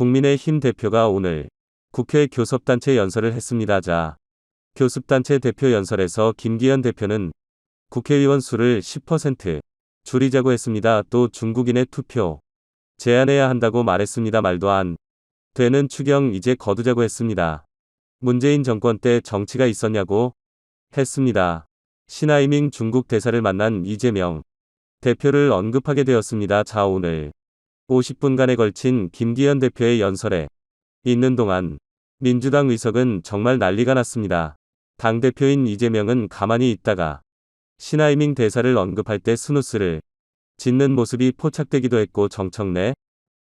국민의힘 대표가 오늘 국회 교섭단체 연설을 했습니다. 교섭단체 대표 연설에서 김기현 대표는 국회의원 수를 10% 줄이자고 했습니다. 또 중국인의 투표 제한해야 한다고 말했습니다. 말도 안 되는 추경 이제 거두자고 했습니다. 문재인 정권 때 정치가 있었냐고 했습니다. 시나이밍 중국 대사를 만난 이재명 대표를 언급하게 되었습니다. 오늘 50분간에 걸친 김기현 대표의 연설에 있는 동안 민주당 의석은 정말 난리가 났습니다. 당대표인 이재명은 가만히 있다가 시나이밍 대사를 언급할 때 스누스를 짓는 모습이 포착되기도 했고, 정청래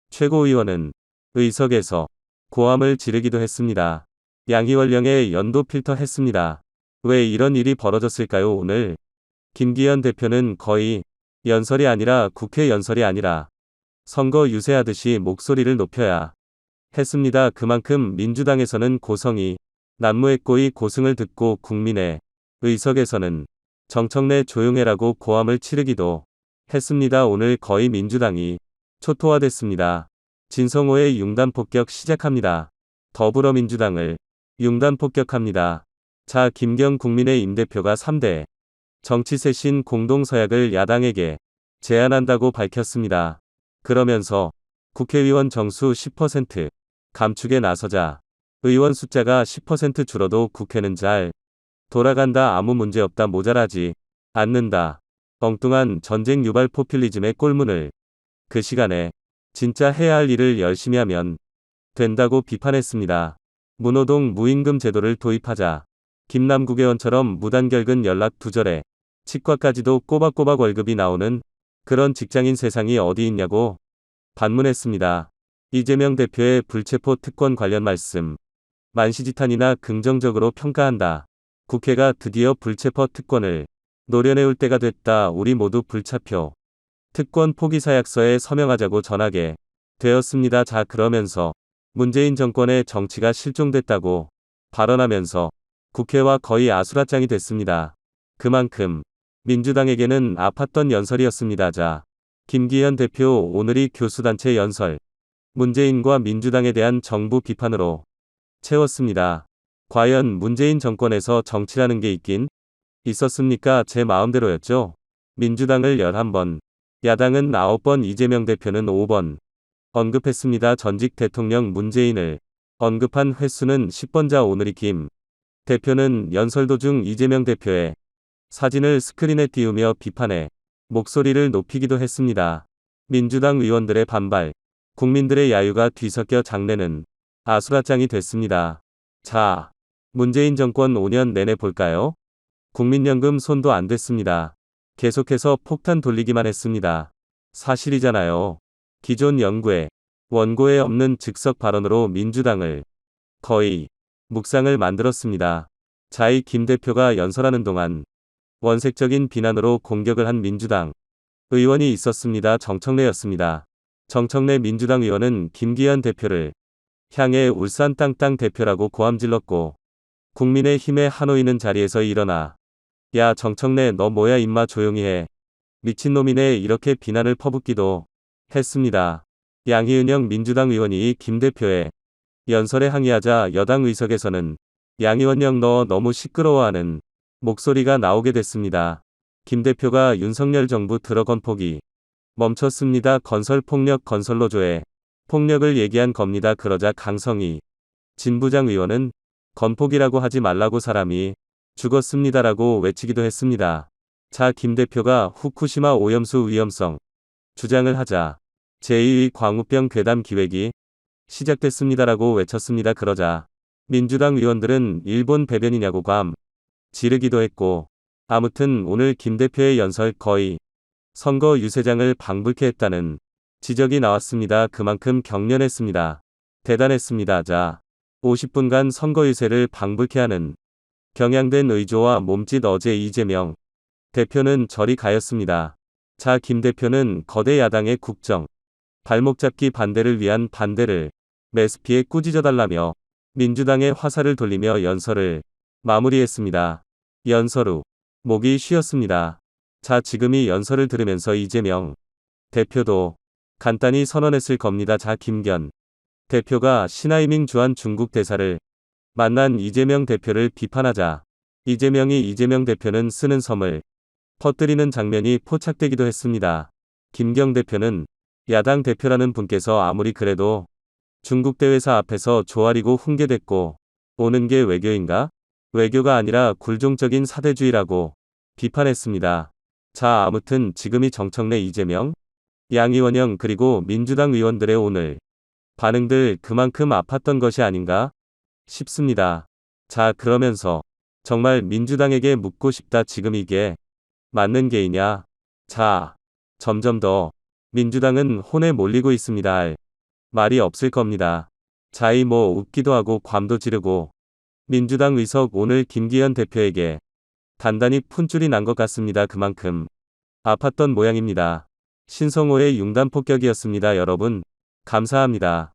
최고위원은 의석에서 고함을 지르기도 했습니다. 양희원령에 연도 필터 했습니다. 왜 이런 일이 벌어졌을까요? 오늘 김기현 대표는 거의 연설이 아니라 국회 연설이 아니라 선거 유세하듯이 목소리를 높여야 했습니다. 그만큼 민주당에서는 고성이 난무했고, 이 고승을 듣고 국민의 의석에서는 정청래 조용해라고 고함을 치르기도 했습니다. 오늘 거의 민주당이 초토화됐습니다. 진성호의 융단폭격 시작합니다. 더불어민주당을 융단폭격합니다. 김경 국민의힘 대표가 3대 정치 쇄신 공동서약을 야당에게 제안한다고 밝혔습니다. 그러면서 국회의원 정수 10% 감축에 나서자 의원 숫자가 10% 줄어도 국회는 잘 돌아간다, 아무 문제 없다, 모자라지 않는다, 엉뚱한 전쟁 유발 포퓰리즘의 꼴문을 그 시간에 진짜 해야 할 일을 열심히 하면 된다고 비판했습니다. 무노동 무임금 제도를 도입하자. 김남국 의원처럼 무단결근 연락 두절에 치과까지도 꼬박꼬박 월급이 나오는 그런 직장인 세상이 어디 있냐고 반문했습니다. 이재명 대표의 불체포 특권 관련 말씀. 만시지탄이나 긍정적으로 평가한다. 국회가 드디어 불체포 특권을 노려내올 때가 됐다. 우리 모두 불차표 특권 포기 사약서에 서명하자고 전하게 되었습니다. 그러면서 문재인 정권의 정치가 실종됐다고 발언하면서 국회와 거의 아수라장이 됐습니다. 그만큼 민주당에게는 아팠던 연설이었습니다. 김기현 대표 오늘이 교수단체 연설, 문재인과 민주당에 대한 정부 비판으로 채웠습니다. 과연 문재인 정권에서 정치라는 게 있긴 있었습니까? 제 마음대로였죠. 민주당을 11번, 야당은 9번, 이재명 대표는 5번 언급했습니다. 전직 대통령 문재인을 언급한 횟수는 10번. 오늘이 김 대표는 연설 도중 이재명 대표의 사진을 스크린에 띄우며 비판의 목소리를 높이기도 했습니다. 민주당 의원들의 반발, 국민들의 야유가 뒤섞여 장례는 아수라장이 됐습니다. 문재인 정권 5년 내내 볼까요? 국민연금 손도 안 댔습니다. 계속해서 폭탄 돌리기만 했습니다. 사실이잖아요. 기존 연구에 원고에 없는 즉석 발언으로 민주당을 거의 묵상을 만들었습니다. 이 김 대표가 연설하는 동안 원색적인 비난으로 공격을 한 민주당 의원이 있었습니다. 정청래였습니다. 정청래 민주당 의원은 김기현 대표를 향해 울산 땅땅 대표라고 고함질렀고, 국민의힘의 한호인은 자리에서 일어나 야 정청래 너 뭐야 임마 조용히 해, 미친놈이네, 이렇게 비난을 퍼붓기도 했습니다. 양희은영 민주당 의원이 김 대표의 연설에 항의하자 여당 의석에서는 양희원영 너 너무 시끄러워하는 목소리가 나오게 됐습니다. 김 대표가 윤석열 정부 들어 건폭이 멈췄습니다. 건설폭력 건설노조의 폭력을 얘기한 겁니다. 그러자 강성희 진부장 의원은 건폭이라고 하지 말라고 사람이 죽었습니다라고 외치기도 했습니다. 김 대표가 후쿠시마 오염수 위험성 주장을 하자 제2의 광우병 괴담 기획이 시작됐습니다라고 외쳤습니다. 그러자 민주당 의원들은 일본 배변이냐고 지르기도 했고, 아무튼 오늘 김 대표의 연설 거의 선거 유세장을 방불케 했다는 지적이 나왔습니다. 그만큼 격렬했습니다. 대단했습니다. 50분간 선거 유세를 방불케 하는 경향된 의조와 몸짓. 어제 이재명 대표는 저리 가였습니다. 김 대표는 거대 야당의 국정 발목 잡기 반대를 위한 반대를 매스피에 꾸짖어달라며 민주당의 화살을 돌리며 연설을 마무리했습니다. 연설 후 목이 쉬었습니다. 지금이 연설을 들으면서 이재명 대표도 간단히 선언했을 겁니다. 김견 대표가 시나이밍 주한 중국 대사를 만난 이재명 대표를 비판하자 이재명이 이재명 대표는 쓰는 섬을 퍼뜨리는 장면이 포착되기도 했습니다. 김경 대표는 야당 대표라는 분께서 아무리 그래도 중국 대회사 앞에서 조아리고 훈계됐고 오는 게 외교인가? 외교가 아니라 굴종적인 사대주의라고 비판했습니다. 자, 아무튼 지금이 정청래 이재명, 양이원영 그리고 민주당 의원들의 오늘 반응들 그만큼 아팠던 것이 아닌가 싶습니다. 자, 그러면서 정말 민주당에게 묻고 싶다. 지금 이게 맞는 게이냐? 자, 점점 더 민주당은 혼에 몰리고 있습니다. 할 말이 없을 겁니다. 자이 뭐 웃기도 하고 괌도 지르고 민주당 의석 오늘 김기현 대표에게 단단히 푼줄이 난 것 같습니다. 그만큼 아팠던 모양입니다. 신성호의 융단 폭격이었습니다. 여러분, 감사합니다.